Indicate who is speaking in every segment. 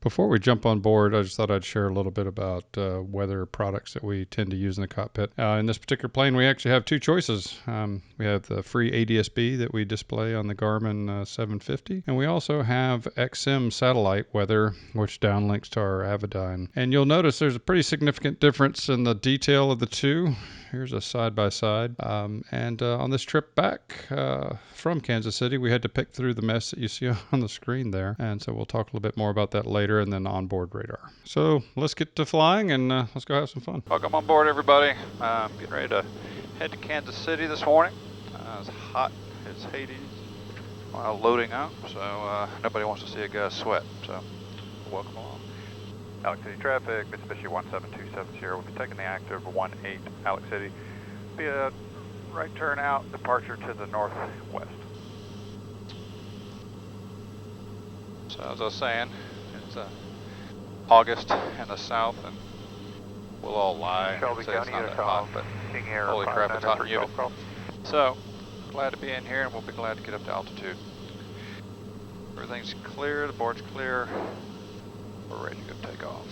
Speaker 1: Before we jump on board, I just thought I'd share a little bit about weather products that we tend to use in the cockpit. In this particular plane, we actually have two choices. We have the free ADSB that we display on the Garmin 750, and we also have XM satellite weather, which downlinks to our Avidyne. And you'll notice there's a pretty significant difference in the detail of the two. Here's a side-by-side. And on this trip back from Kansas City, we had to pick through the mess that you see on the screen there. And so we'll talk a little bit more about that later, and then onboard radar. So let's get to flying, and let's go have some fun.
Speaker 2: Welcome on board, everybody. Getting ready to head to Kansas City this morning. It's hot as Hades while loading up, so nobody wants to see a guy sweat. So welcome along. Alex City traffic, Mitsubishi 17270. We'll be taking the active 18 Alex City. Be a right turn out, departure to the northwest. So as I was saying, it's August in the south, and we'll all lie and say it's not that hot, but holy crap, it's hot and humid. So glad to be in here, and we'll be glad to get up to altitude. Everything's clear, the board's clear. We're ready to go take off.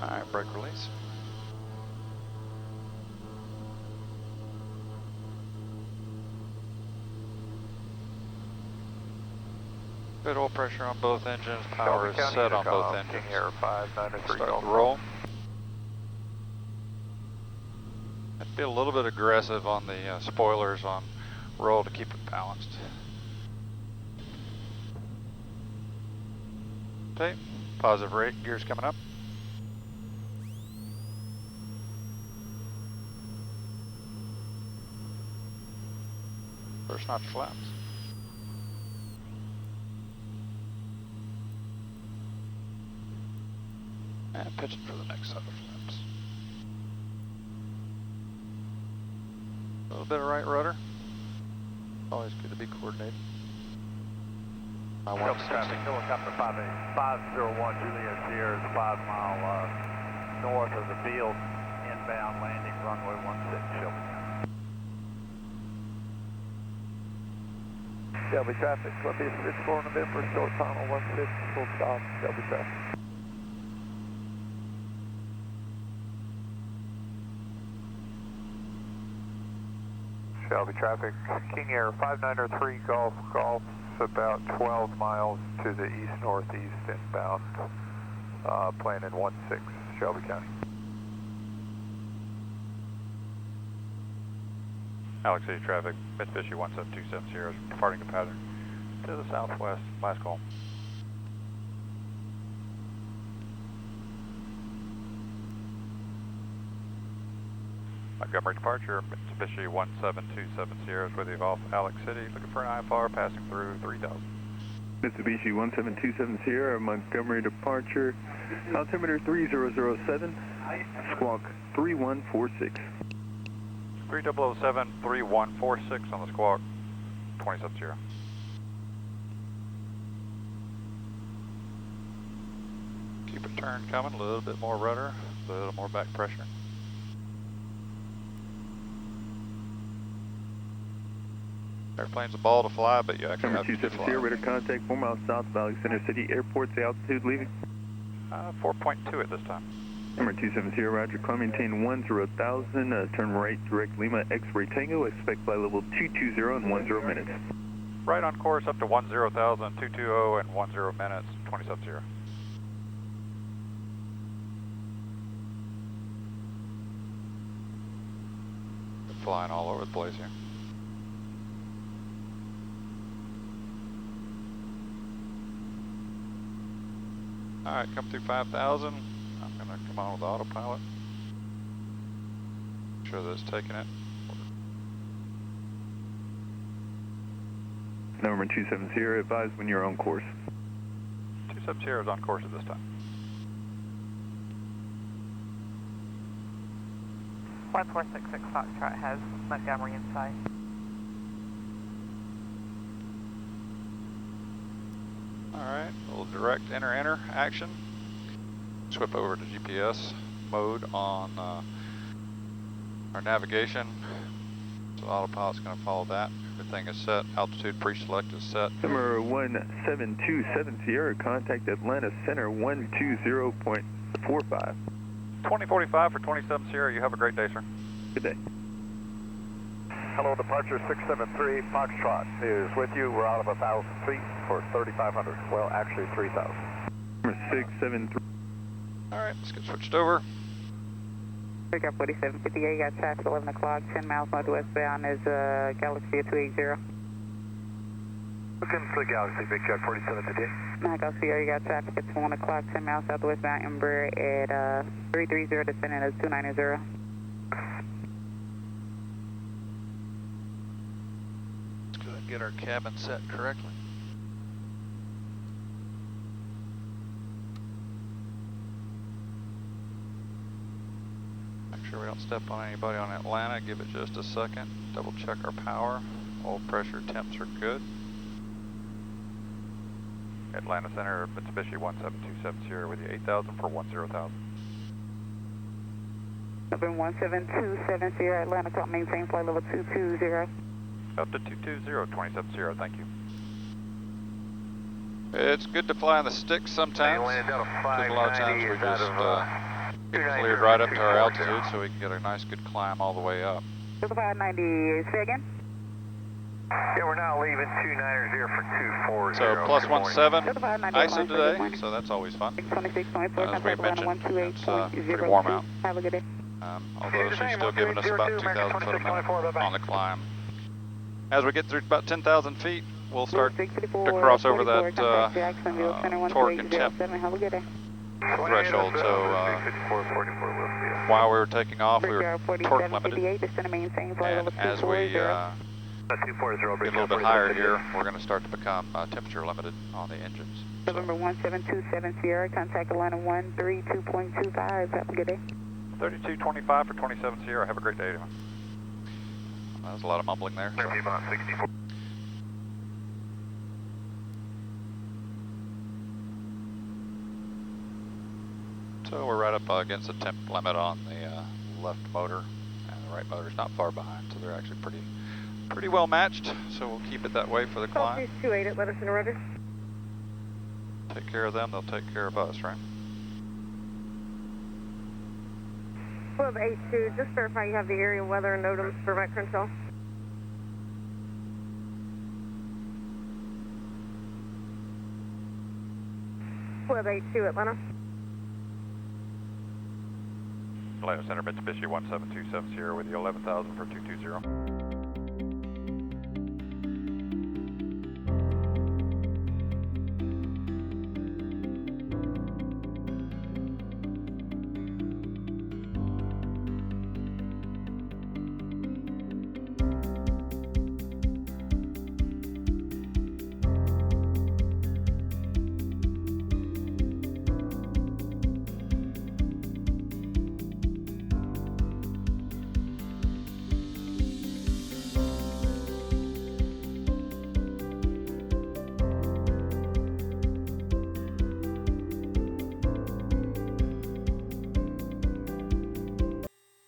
Speaker 2: Alright, brake release. Good oil pressure on both engines, power is set on both engines. Start the roll. I'd be a little bit aggressive on the spoilers on roll to keep it balanced. Okay, positive rate, gears coming up. First notch flaps. And pitching for the next set of flaps. A little bit of right rudder. Always good to be coordinated.
Speaker 3: Helicopter 501 Juliet Sierra is 5 mile north of the field, inbound landing runway 16 Shelby. Shelby traffic, Columbia 64 November, short tunnel 16, full stop, Shelby traffic. Shelby traffic, King Air 5903 Golf, about 12 miles to the east-northeast inbound, plane in 16, Shelby County.
Speaker 2: Alex City traffic, Mitsubishi 17270 is departing the pattern to the southwest, last call. Montgomery departure, Mitsubishi 17270 is with you off Alex City, looking for an IFR passing through 3000.
Speaker 4: Mitsubishi 17270, Montgomery departure, altimeter 3007, squawk 3146.
Speaker 2: 3007 3146 on the squawk, 270. Keep it turned coming, a little bit more rudder, a little more back pressure. Airplane's a ball to fly, but you actually have to fly.
Speaker 4: 270, radar contact 4 miles south of Alexander City Airport. The altitude leaving?
Speaker 2: 4.2 at this time.
Speaker 4: Number 270, roger. Climb maintain 10,000. Turn right, direct Lima, X-ray Tango. Expect flight level 220 in 10 minutes.
Speaker 2: Right on course up to 10,000, 220 in 10 minutes, 270. Flying all over the place here. Alright, come through 5,000. I'm going to come on with autopilot. Make sure that it's taking it.
Speaker 4: Number 270, advise when you're on course.
Speaker 2: 270 is on course at this time.
Speaker 5: 1466 Foxtrot has Montgomery in sight.
Speaker 2: Alright, a little direct enter action. Swip over to GPS mode on our navigation. So So autopilot's going to follow that. Everything is set. Altitude pre-select is set.
Speaker 4: Number 1727 Sierra, contact Atlanta Center 120.45.
Speaker 2: 2045 for 27 Sierra. You have a great day, sir.
Speaker 4: Good day.
Speaker 3: Hello, departure 673 Foxtrot is with you. We're out of 1,000 feet for 3,500. Well, actually 3,000.
Speaker 4: Number 673.
Speaker 2: All right, let's get switched over.
Speaker 5: Takeoff 4758, you got traffic 11 o'clock, 10 miles northwest bound is KALX 280.
Speaker 3: Welcome to the Galaxy, Big Jet 4758.
Speaker 5: Mike Sierra, you got traffic at 1 o'clock, 10 miles southwest bound, Embraer at 330, descending as 290.
Speaker 2: Let's go ahead and get our cabin set correctly. Make sure we don't step on anybody on Atlanta. Give it just a second. Double check our power. Oil pressure, temps are good. Atlanta Center, Mitsubishi 1727 Sierra with you, 8,000 for 10,000.
Speaker 5: November 1727 Sierra, Atlanta, clock maintain flight level 220.
Speaker 2: Up to 220, 27 Sierra, thank you. It's good to fly on the stick sometimes, because a lot of times we just get cleared right up to our altitude so we can get a nice good climb all the way up.
Speaker 5: To the 590, say again?
Speaker 3: Yeah, we're now leaving 290 for 240.
Speaker 2: So plus 17
Speaker 5: To the 590,
Speaker 2: ISO today, so that's always fun.
Speaker 5: 26, 24,
Speaker 2: As we
Speaker 5: contact
Speaker 2: mentioned, it's
Speaker 5: 128.02.
Speaker 2: pretty warm out.
Speaker 5: Have a good day.
Speaker 2: Although she's still giving us about 2,000 foot a minute on the climb. As we get through about 10,000 feet, we'll start to cross over that torque and temp threshold. So while we were taking off, we were torque limited. And as we get a little bit higher here, we're going to start to become temperature limited on the engines. So.
Speaker 5: November 1727 Sierra, contact Atlanta 132.25. Have a good day.
Speaker 2: 3225 for 27 Sierra. Have a great day. That was a lot of mumbling there. So. So we're right up against the temp limit on the left motor, and the right motor's not far behind, so they're actually pretty well matched. So we'll keep it that way for the climb.
Speaker 5: 28 at Letters and Rudder.
Speaker 2: Take care of them, they'll take care of us, right?
Speaker 6: 1282, just verify you have the area weather and NOTAMs for Matt Crenshaw. Atlanta.
Speaker 2: Atlanta Center, Mitsubishi 1727 Sierra with you, 11,000 for 220.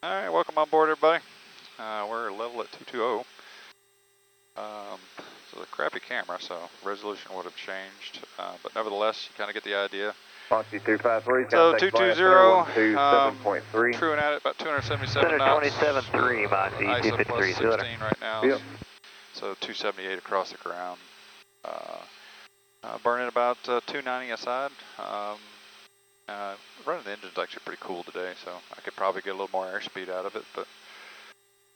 Speaker 2: Alright, welcome on board everybody. We're level at 220. So a crappy camera, so resolution would have changed, but nevertheless, you kind of get the idea.
Speaker 3: Foxy 353,
Speaker 2: So 220,
Speaker 3: 127.3.
Speaker 2: truing at it, about 277 knots.
Speaker 3: 27.3, Moxie,
Speaker 2: ISO plus 16 right now.
Speaker 3: Yep.
Speaker 2: So 278 across the ground. Burning about 290 aside. Running the engine's actually pretty cool today, so I could probably get a little more airspeed out of it, but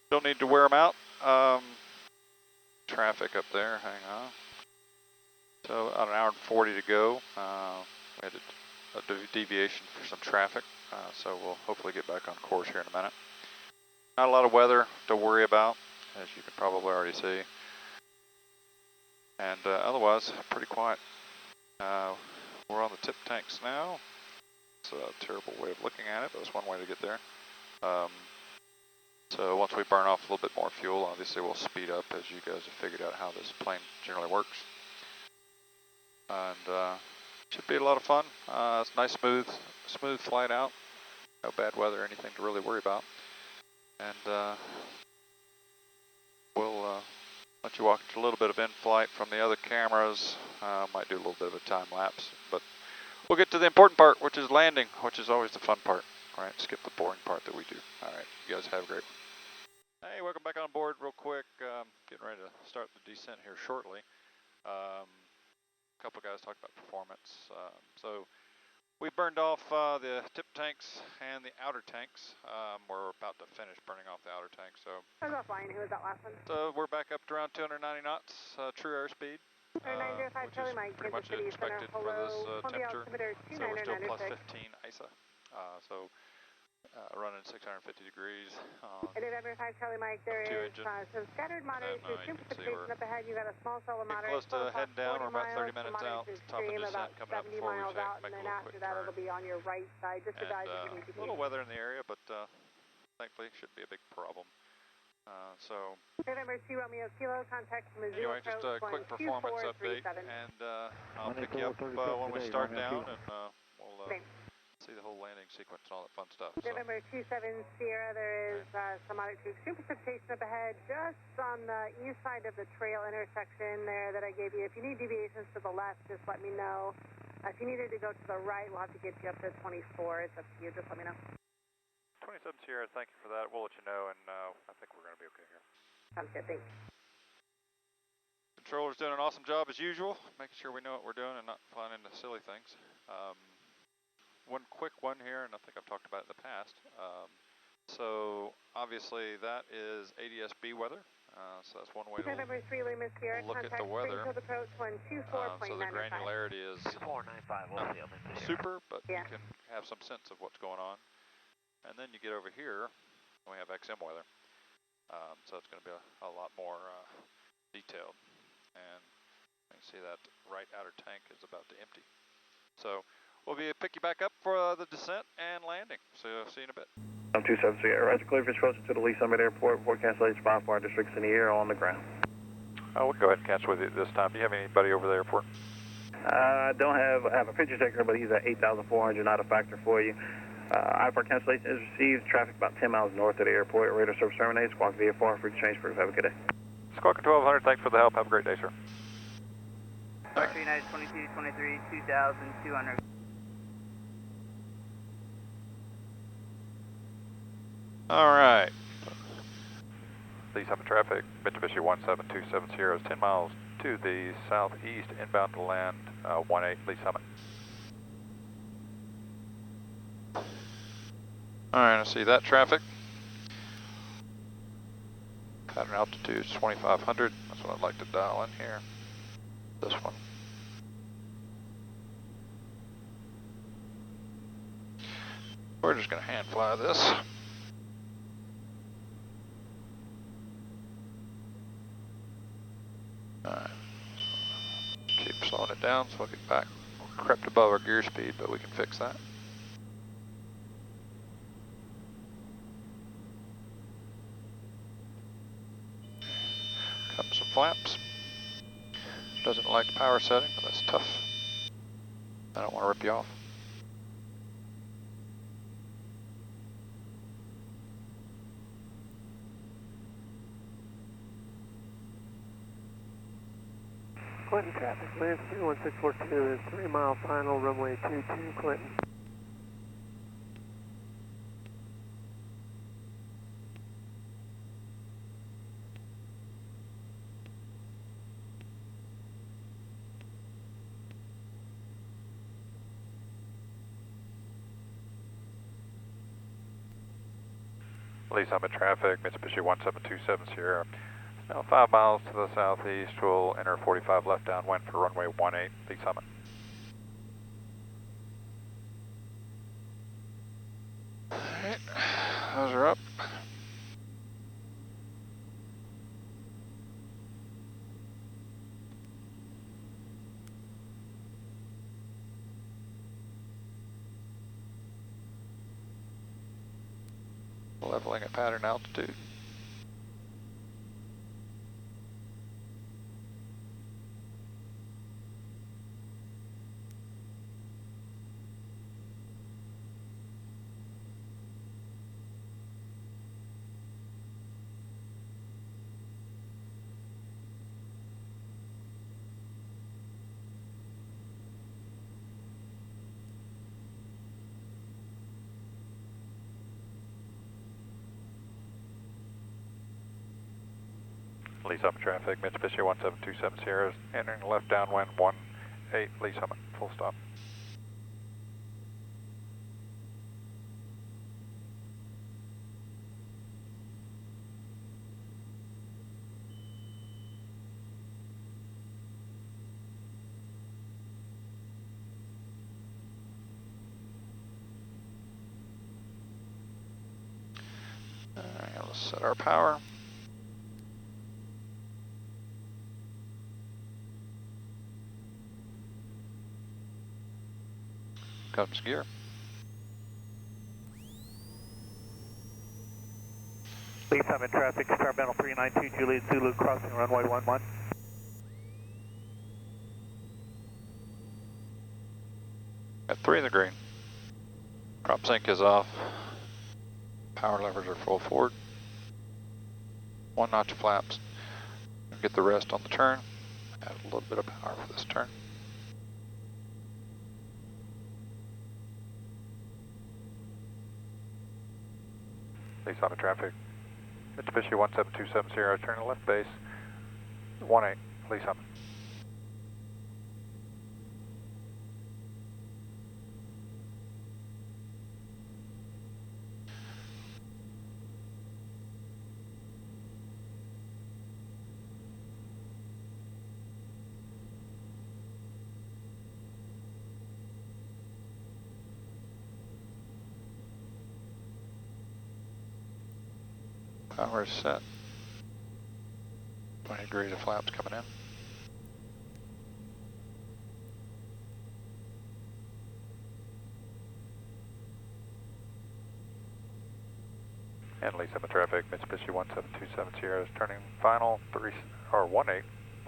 Speaker 2: don't need to wear them out. Traffic up there, hang on. So about an hour and 40 to go. We had a deviation for some traffic, so we'll hopefully get back on course here in a minute. Not a lot of weather to worry about, as you can probably already see. And otherwise, pretty quiet. We're on the tip tanks now. It's a terrible way of looking at it, but it's one way to get there. So once we burn off a little bit more fuel, obviously we'll speed up as you guys have figured out how this plane generally works. And should be a lot of fun. It's a nice, smooth flight out. No bad weather or anything to really worry about. And we'll let you watch a little bit of in-flight from the other cameras. Might do a little bit of a time lapse, but we'll get to the important part, which is landing, which is always the fun part. All right, skip the boring part that we do. All right, you guys have a great one. Hey, welcome back on board real quick. Getting ready to start the descent here shortly. A couple guys talked about performance. So we burned off the tip tanks and the outer tanks. We're about to finish burning off the outer tank. So
Speaker 6: I was offline. Who was that last one?
Speaker 2: So we're back up to around 290 knots, true airspeed.
Speaker 6: 905
Speaker 2: Which
Speaker 6: Charlie
Speaker 2: is
Speaker 6: Mike,
Speaker 2: pretty much
Speaker 6: Kansas City
Speaker 2: expected
Speaker 6: Center.
Speaker 2: for this
Speaker 6: Hello, Columbia
Speaker 2: temperature.
Speaker 6: altimeter
Speaker 2: So we're still plus
Speaker 6: 2996.
Speaker 2: 15 ISA. Running 650 degrees.
Speaker 6: And November 5 Charlie Mike, there
Speaker 2: Two
Speaker 6: is
Speaker 2: engine.
Speaker 6: some scattered moderate to
Speaker 2: you
Speaker 6: extreme
Speaker 2: can see we're
Speaker 6: precipitation up ahead. You got a small cell of
Speaker 2: getting
Speaker 6: moderate.
Speaker 2: close to heading down. We're about 30 minutes out. Top of
Speaker 6: Extreme,
Speaker 2: descent
Speaker 6: about
Speaker 2: coming up
Speaker 6: 70
Speaker 2: before we
Speaker 6: miles out,
Speaker 2: make
Speaker 6: and
Speaker 2: a
Speaker 6: then
Speaker 2: little
Speaker 6: after
Speaker 2: quick
Speaker 6: that
Speaker 2: turn.
Speaker 6: it'll be on your right side. Just advise if you need to
Speaker 2: A little weather in the area, but thankfully it shouldn't be a big problem. So
Speaker 6: November 2 Romeo Kilo, contact Mizzou
Speaker 2: anyway, just a quick performance update, and I'll pick you up when we start down, and we'll see the whole landing sequence and all that fun stuff. So.
Speaker 6: November 27 Sierra, there is some moderate to extreme precipitation up ahead, just on the east side of the trail intersection there that I gave you. If you need deviations to the left, just let me know. If you needed to go to the right, we'll have to get you up to 24. It's up to you. Just let me know.
Speaker 2: 27 Sierra, thank you for that. We'll let you know, and I think we're going to be okay here.
Speaker 6: Sounds good. Thanks.
Speaker 2: Controller's doing an awesome job as usual, making sure we know what we're doing and not falling into silly things. One quick one here, and I think I've talked about it in the past. So obviously that is ADSB weather. So that's one way to
Speaker 6: November 3 Lima Sierra,
Speaker 2: look at
Speaker 6: contact
Speaker 2: the weather.
Speaker 6: approach 124.95.
Speaker 2: So the granularity is super, but you can have some sense of what's going on. And then you get over here, and we have XM weather. So it's going to be a lot more detailed. And you can see that right outer tank is about to empty. So we'll pick you back up for the descent and landing. So see you in a bit.
Speaker 4: 27 Sierra, Roger, clear for approach to the Lee Summit Airport before cancellation by fire districts in the air on the ground.
Speaker 2: We'll go ahead and cancel with you this time. Do you have anybody over the airport?
Speaker 4: I don't have, I have a picture taker, but he's at 8,400, not a factor for you. IFR cancellation is received, traffic about 10 miles north of the airport, radar service terminates, squawk VFR for exchange for have a good day.
Speaker 2: Squawk 1200, thanks for the help, have a great day, sir.
Speaker 7: United 2223, 2,200.
Speaker 2: All right. Lee Summit traffic, Mitsubishi 17270 is 10 miles to the southeast, inbound to land 18 Lee Summit. All right, I see that traffic. Pattern altitude is 2,500. That's what I'd like to dial in here. This one. We're just going to hand fly this. Alright. Keep slowing it down so we get back. We're crept above our gear speed, but we can fix that. Come some flaps. Doesn't like the power setting, but that's tough. I don't want to rip you off.
Speaker 8: Clinton traffic, Lance 31642 is 3 mile final, runway 22, Clinton.
Speaker 2: Lee Summit traffic, Mitsubishi 1727 Sierra. Now 5 miles to the southeast, we'll enter 45 left downwind for runway 18, Lee Summit. Alright, those are up. Leveling at pattern altitude. Lee Summit traffic, Mitsubishi 1727 Sierra, entering left downwind 18, Lee Summit, full stop. Alright, let's set our power. Comes gear.
Speaker 3: Lee Summit traffic, Starbound 392 Juliet Zulu, crossing runway 11.
Speaker 2: At 3 in the green. Prop sync is off. Power levers are full forward. 1 notch of flaps. Get the rest on the turn. Add a little bit of power for this turn. Lee Summit traffic. Mitsubishi 1727 Sierra, turning left base. 18, Lee Summit. Power is set. 20 degrees of flaps coming in. And Lee Summit traffic, Mitsubishi 1727 Sierra is turning final 18,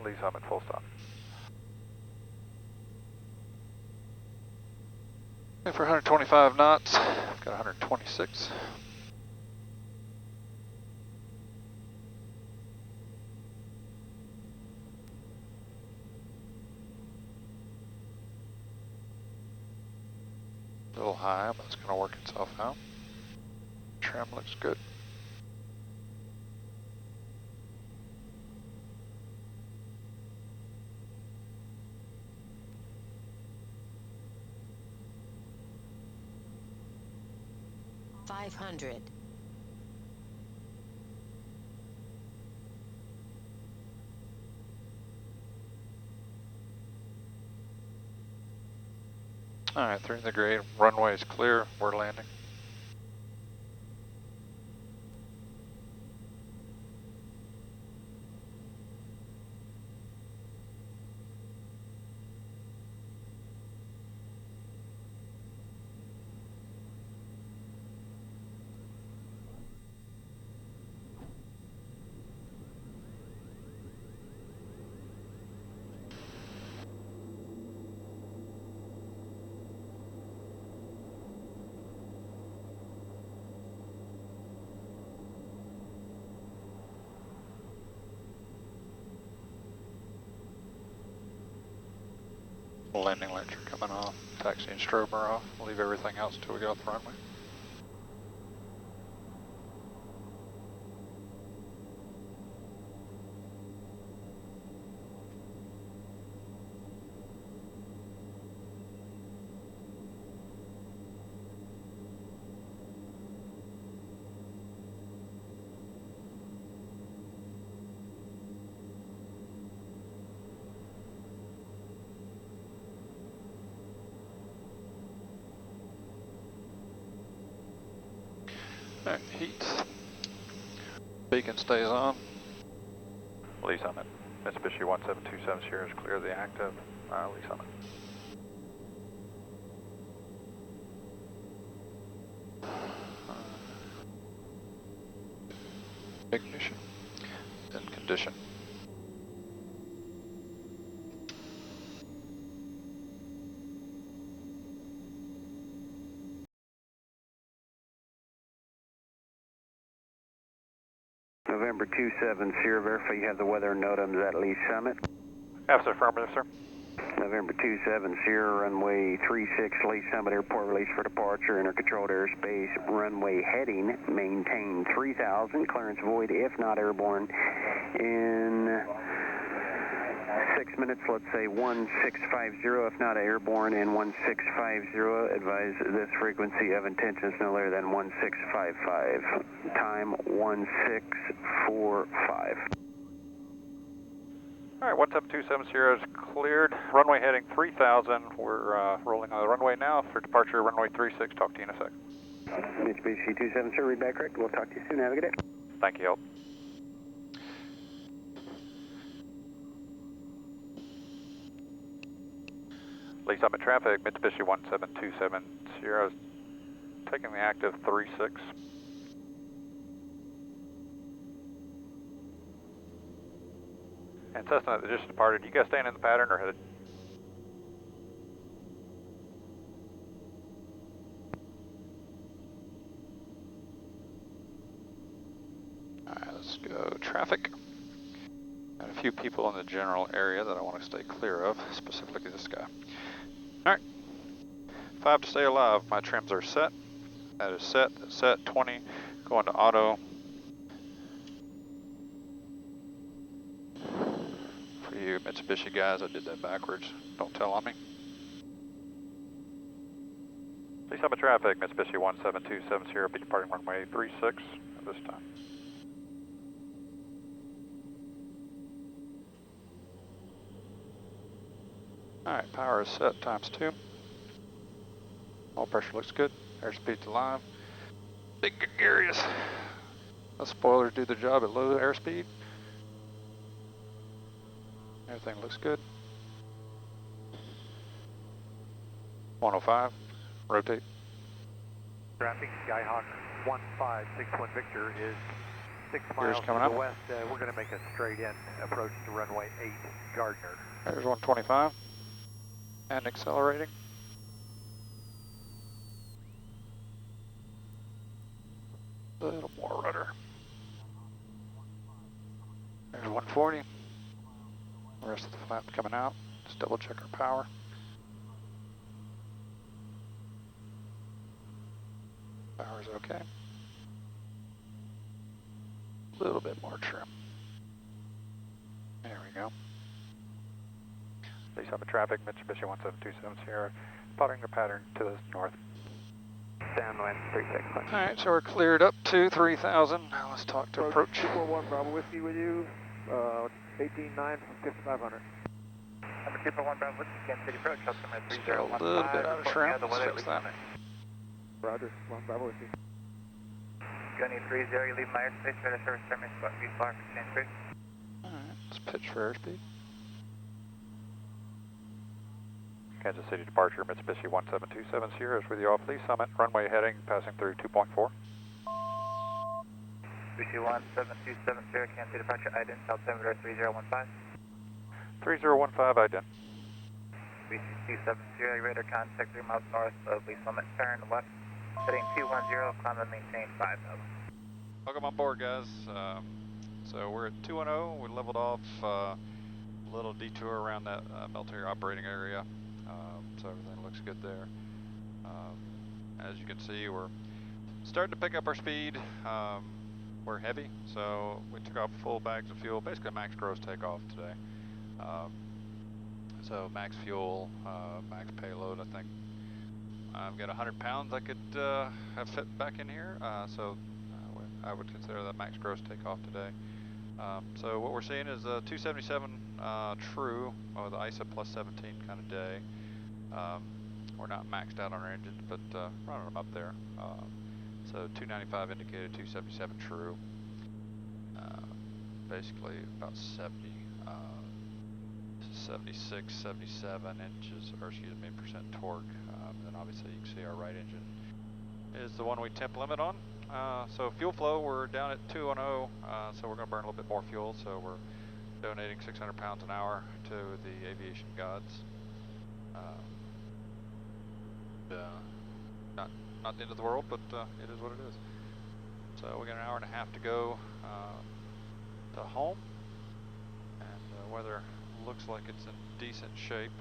Speaker 2: Lee Summit full stop. For 125 knots, got 126. A little high, but it's going to work itself out. Trim looks good.
Speaker 9: $500.
Speaker 2: Alright, 3 in the green, runway is clear, we're landing. Landing lights are coming off, taxi and strobe are off. We'll leave everything else until we get off the runway. Alright, heats. Beacon stays on. Lee Summit. Mitsubishi 1727 Sierra is clear of the active. Lee Summit. Ignition. In condition.
Speaker 10: November 27 Sierra, verify you have the weather NOTAMs at Lee Summit.
Speaker 2: Yes, affirmative, sir.
Speaker 10: November 27 Sierra, runway 36 Lee Summit Airport, release for departure, enter controlled airspace, runway heading, maintain 3000, clearance void if not airborne, In 6 minutes, let's say 1650, if not airborne, and 1650, advise this frequency of intention is no later than 1655. Time 1645.
Speaker 2: All right, 17270 is cleared. Runway heading 3000. We're rolling on the runway now for departure runway 36. Talk to you in a sec.
Speaker 10: Mitsubishi 270, read back correct. We'll talk to you soon. Have a good day.
Speaker 2: Thank you, Hope. Lee Summit traffic, Mitsubishi 17270 is taking the active 36. And Cessna that just departed, you guys staying in the pattern or headed? Alright, let's go traffic. Got a few people in the general area that I want to stay clear of, specifically this guy. Alright, 5 to stay alive, my trims are set. That is set, that's set, 20, going to auto. For you Mitsubishi guys, I did that backwards, don't tell on me. Please have a traffic, Mitsubishi 17270, be departing runway 36 at this time. Alright, power is set times 2. All pressure looks good. Airspeed's alive. Big gregarious. The spoilers do their job at low airspeed. Everything looks good. 105. Rotate.
Speaker 3: Traffic, Skyhawk 1561 Victor is 6 miles to
Speaker 2: coming
Speaker 3: the
Speaker 2: up.
Speaker 3: west. We're going to make a straight in approach to runway 8 Gardner.
Speaker 2: There's 125. And accelerating. A little more rudder. There's 140. The rest of the flap coming out. Just double check our power. Power's okay. A little bit more trim. There we go. Please have a traffic, Mitsubishi 17270, spotting the pattern to the north.
Speaker 4: Downwind 36.
Speaker 2: Alright, so we're cleared up to 3000. Now let's talk to approach.
Speaker 8: 241 Bravo Whiskey with you, 189 from 5500.
Speaker 4: Number 241 Bravo Whiskey, Kansas City approach, customer
Speaker 2: Still a little bit out of trim. Let's fix that.
Speaker 8: Roger, 1 Bravo Whiskey.
Speaker 4: Gunny 30, you leave my airspace, radar service terminus, spot V far for change space.
Speaker 2: Alright, let's pitch for airspeed. Kansas City departure, Mitsubishi 17270 is with you off Lee Summit, runway heading, passing through 2.4.
Speaker 4: Mitsubishi 17270, Kansas City departure, ident, altimeter 3015.
Speaker 2: 3015 ident.
Speaker 4: Mitsubishi 270, radar contact 3 miles north of Lee Summit, turn left, heading 210, climb and maintain 5000.
Speaker 2: Welcome on board, guys. So we're at 210, we leveled off a little detour around that military operating area. So everything looks good there. As you can see, we're starting to pick up our speed. We're heavy, so we took off full bags of fuel, basically max gross takeoff today. So max fuel, max payload, I think. I've got 100 pounds I could have fit back in here, so I would consider that max gross takeoff today. So what we're seeing is a 277 true, with ISA plus 17 kind of day. We're not maxed out on our engines, but running them up there. So 295 indicated, 277 true. Basically about 76, 77 inches, or excuse me, percent torque. Then obviously you can see our right engine is the one we temp limit on. So fuel flow, we're down at 210, so we're going to burn a little bit more fuel. So we're donating 600 pounds an hour to the aviation gods. Not the end of the world, but it is what it is. So we got an hour and a half to go to home, and weather looks like it's in decent shape.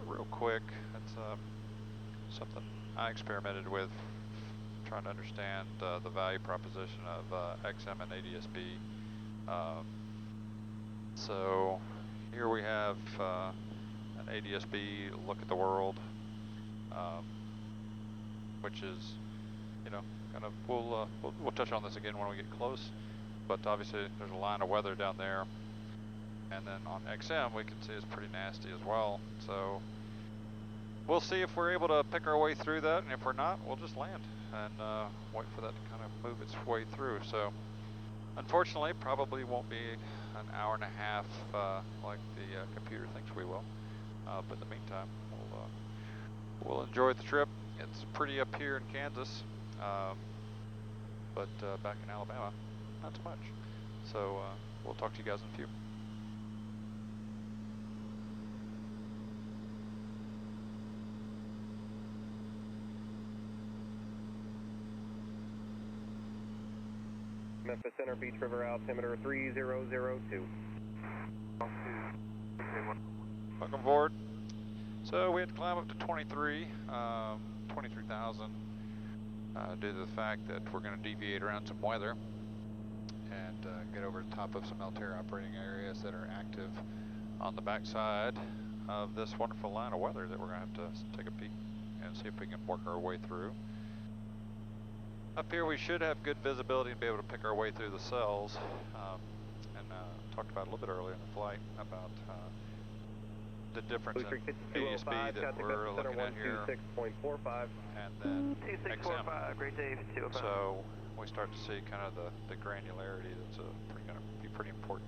Speaker 2: Real quick, it's something I experimented with, trying to understand the value proposition of XM and ADSB. So here we have an ADSB look at the world, which is, you know, kind of, we'll touch on this again when we get close, but obviously there's a line of weather down there, and then on XM we can see it's pretty nasty as well. So we'll see if we're able to pick our way through that, and if we're not, we'll just land and wait for that to kind of move its way through. So unfortunately, probably won't be an hour and a half like the computer thinks we will. But in the meantime, we'll enjoy the trip. It's pretty up here in Kansas, but back in Alabama, not so much. So we'll talk to you guys in a few.
Speaker 9: Memphis Center, Beach River altimeter 3002.
Speaker 2: Welcome aboard. So we had to climb up to 23,000 due to the fact that we're going to deviate around some weather and get over the top of some Altair operating areas that are active on the backside of this wonderful line of weather that we're going to have to take a peek and see if we can work our way through. Up here we should have good visibility and be able to pick our way through the cells, and talked about a little bit earlier in the flight about the difference in ADSB that we're looking at here, and then XM.
Speaker 4: Great day, 205.
Speaker 2: So we start to see kind of the granularity that's going to be pretty important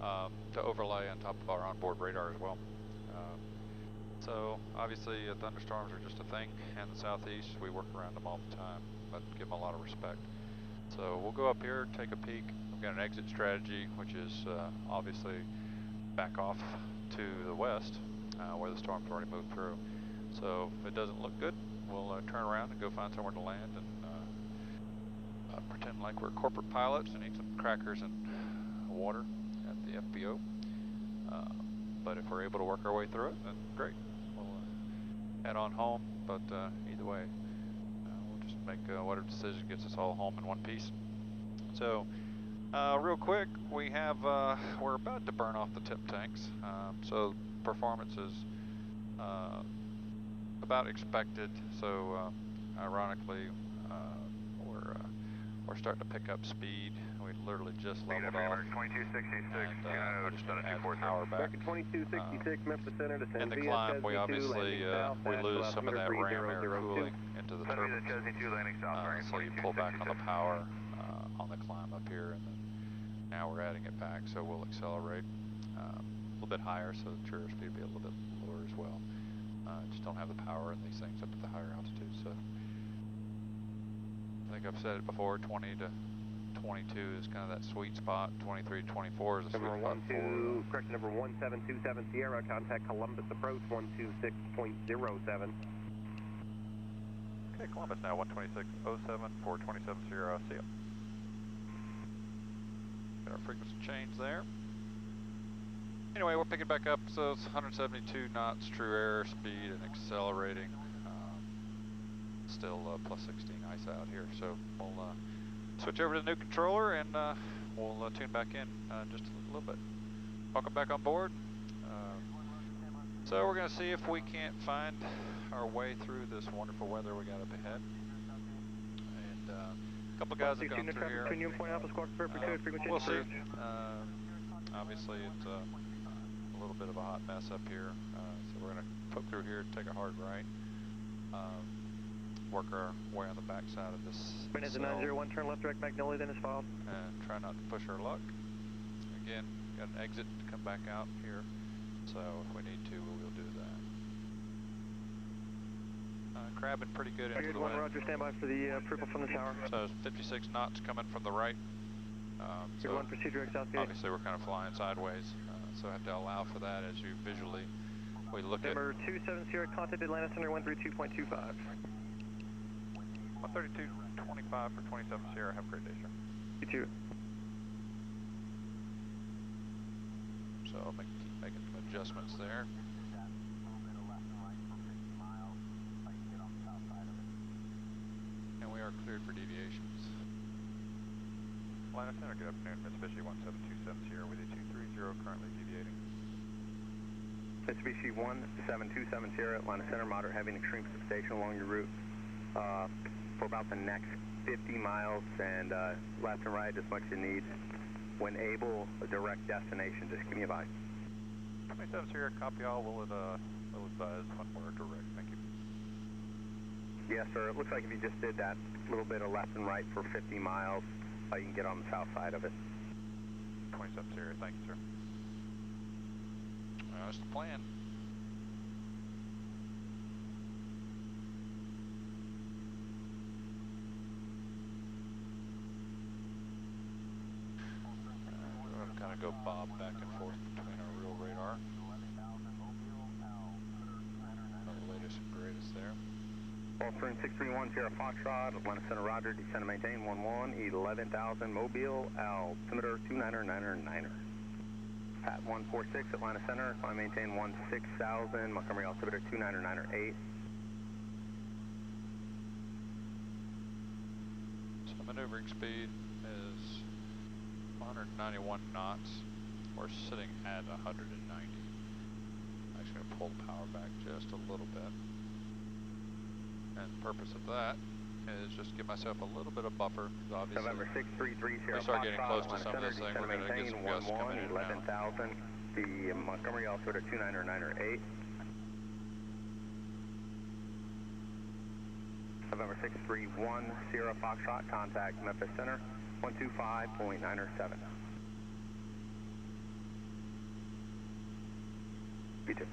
Speaker 2: to overlay on top of our onboard radar as well. So obviously thunderstorms are just a thing in the southeast. We work around them all the time, but give them a lot of respect. So we'll go up here, take a peek. We've got an exit strategy, which is obviously back off to the west, where the storm's already moved through. So if it doesn't look good, we'll turn around and go find somewhere to land and pretend like we're corporate pilots and eat some crackers and water at the FBO. But if we're able to work our way through it, then great. We'll head on home, but either way, we'll just make whatever decision gets us all home in one piece. So real quick, we have we're about to burn off the tip tanks, so performance is about expected. So ironically, we're starting to pick up speed. We literally just leveled off.
Speaker 3: 2266,
Speaker 2: we're just going to add power back.
Speaker 9: 2266, Memphis Center to
Speaker 2: in the climb, we obviously we lose some of that ram air cooling into the turbines. So you pull back on the power on the climb up here, and then now we're adding it back, so we'll accelerate a little bit higher, so the trigger speed will be a little bit lower as well. Just don't have the power in these things up at the higher altitude. So I think I've said it before, 20 to 22 is kind of that sweet spot. 23 to 24 is a sweet spot for...
Speaker 9: Correction, number 1727 Sierra, contact Columbus approach 126.07.
Speaker 2: Okay, Columbus now 126.07 for 27 Sierra, see ya. Got our frequency change there. Anyway, we're picking back up, so it's 172 knots true air speed and accelerating. Still plus 16 ice out here, so we'll switch over to the new controller and we'll tune back in just a little bit. Welcome back on board. So we're going to see if we can't find our way through this wonderful weather we got up ahead. And a couple of guys have gone through here. We'll see. Obviously it's a little bit of a hot mess up here, so we're going to poke through here, take a hard right, work our way on the back side of this
Speaker 9: Minutes 901, turn left direct Magnolia, then is followed.
Speaker 2: And try not to push our luck. Again, got an exit to come back out here, so if we need to, we'll do that. Crabbing pretty good into the wind.
Speaker 9: Roger, stand by for the approval from the tower.
Speaker 2: So 56 knots coming from the right. So obviously we're kind of flying sideways, so I have to allow for that as you visually, we look at...
Speaker 9: Number 27 Sierra, contact Atlanta Center 132.25.
Speaker 2: 132.25 for 27 Sierra. Have a great day, sir.
Speaker 9: You too.
Speaker 2: So I'll keep making some adjustments there. And we are cleared for deviations. Atlanta Center, good afternoon. Mitsubishi 1727 Sierra with a 230, currently deviating.
Speaker 9: Mitsubishi 1727 Sierra, Atlanta Center, moderate heavy and extreme precipitation along your route for about the next 50 miles and left and right as much as you need. When able, a direct destination, just give me a bye.
Speaker 2: 27 Sierra, copy all. Will advise when we're direct. Thank you.
Speaker 9: Yes, sir. It looks like if you just did that little bit of left and right for 50 miles, you can get on the south side of it.
Speaker 2: 27 Sierra, thank you, sir. That's the plan. We're going to kind of go bob back and forth between our real radar. The latest and greatest there.
Speaker 9: Gulfstream 631 Sierra Foxtrot, Atlanta Center, Roger, descend and maintain 11,000 Mobile, altimeter 2999er. Pat 146 Atlanta Center, climb maintain 16,000, Montgomery altimeter 2998.
Speaker 2: So maneuvering speed is 191 knots. We're sitting at 190. I'm actually going to pull the power back just a little bit. And the purpose of that is just give myself a little bit of buffer. Obviously,
Speaker 9: November 633 Sierra
Speaker 2: we start getting
Speaker 9: Foxtrot,
Speaker 2: close to some of this thing, we're going to get some gusts coming in and out.
Speaker 9: 11,000, the Montgomery altimeter 2998. November 631 Sierra Foxtrot, contact Memphis Center 125.907. You too.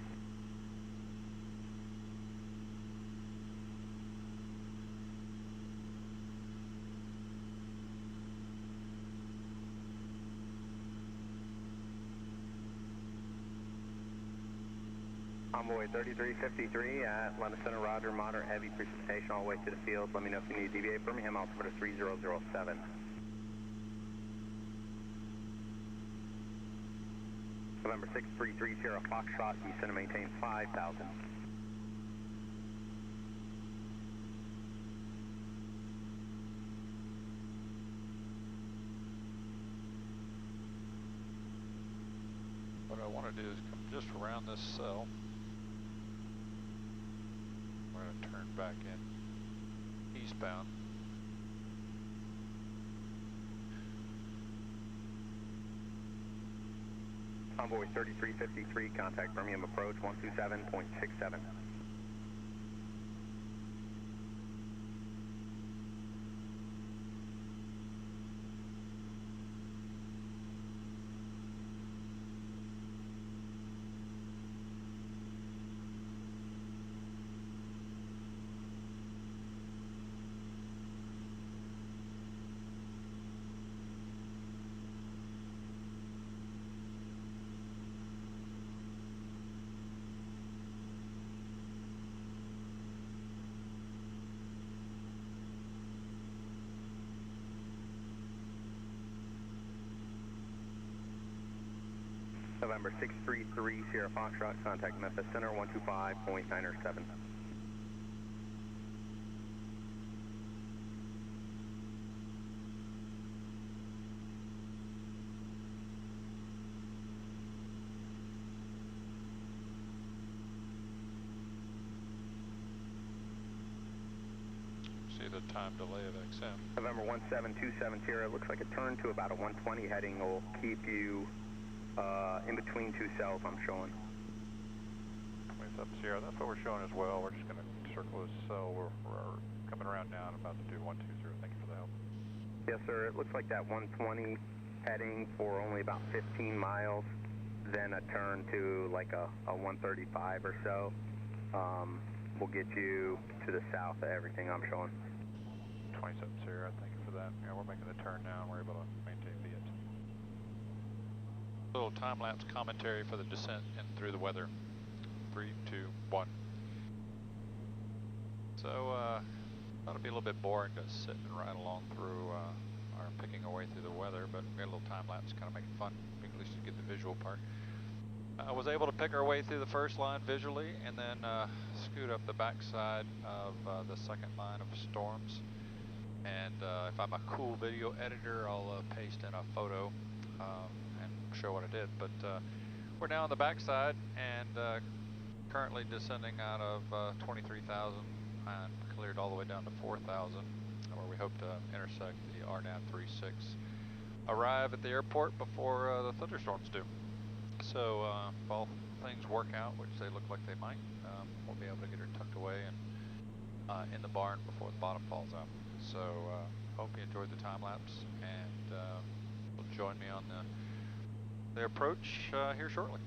Speaker 9: Envoy 3353 at Atlanta Center, Roger, moderate heavy precipitation all the way to the field. Let me know if you need to deviate. Birmingham altimeter 3007. November 633 Sierra Foxtrot, descend and maintain 5,000.
Speaker 2: What I want to do is come just around this cell. We're going to turn back in eastbound.
Speaker 9: Envoy 3353, contact Birmingham approach 127.67. November 633 Sierra Foxtrot, contact Memphis Center 125.907.
Speaker 2: See the time delay of XM.
Speaker 9: November 1727 Sierra, looks like a turn to about a 120 heading will keep you in between two cells I'm showing.
Speaker 2: 27 Sierra, that's what we're showing as well. We're just going to circle this cell. We're coming around now and about to do 120. Thank you for the help.
Speaker 9: Yes, sir. It looks like that 120 heading for only about 15 miles, then a turn to like a 135 or so. Will get you to the south of everything I'm showing.
Speaker 2: 27 Sierra, thank you for that. Yeah, we're making the turn now and we're able to maintain the edge. Little time-lapse commentary for the descent and through the weather. 3, 2, 1. So, that'll be a little bit boring to sit and ride along through our picking our way through the weather, but we got a little time-lapse, kind of make it fun, at least to get the visual part. I was able to pick our way through the first line visually and then scoot up the backside of the second line of storms. And if I'm a cool video editor, I'll paste in a photo and show what I did. But we're now on the backside and currently descending out of 23,000 and cleared all the way down to 4,000, where we hope to intersect the RNAV 36. Arrive at the airport before the thunderstorms do. So if all things work out, which they look like they might, we'll be able to get her tucked away and in the barn before the bottom falls out. So hope you enjoyed the time lapse, and will join me on the approach here shortly.